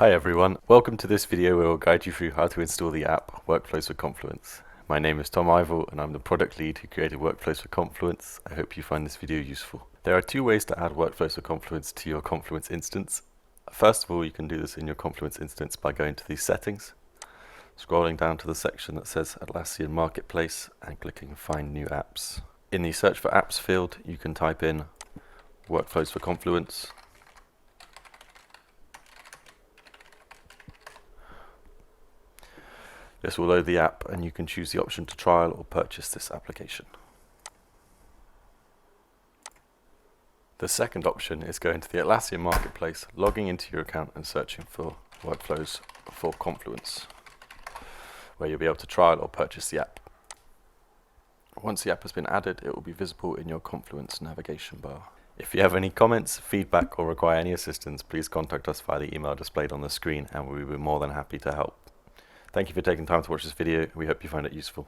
Hi everyone, welcome to this video where we'll guide you through how to install the app Workflows for Confluence. My name is Tom Ivel and I'm the product lead who created Workflows for Confluence. I hope you find this video useful. There are two ways to add Workflows for Confluence to your Confluence instance. First of all, you can do this in your Confluence instance by going to the settings, scrolling down to the section that says Atlassian Marketplace and clicking Find New Apps. In the Search for Apps field, you can type in Workflows for Confluence. This will load the app and you can choose the option to trial or purchase this application. The second option is going to the Atlassian Marketplace, logging into your account and searching for Workflows for Confluence, where you'll be able to trial or purchase the app. Once the app has been added, it will be visible in your Confluence navigation bar. If you have any comments, feedback, or require any assistance, please contact us via the email displayed on the screen and we will be more than happy to help. Thank you for taking time to watch this video. We hope you find it useful.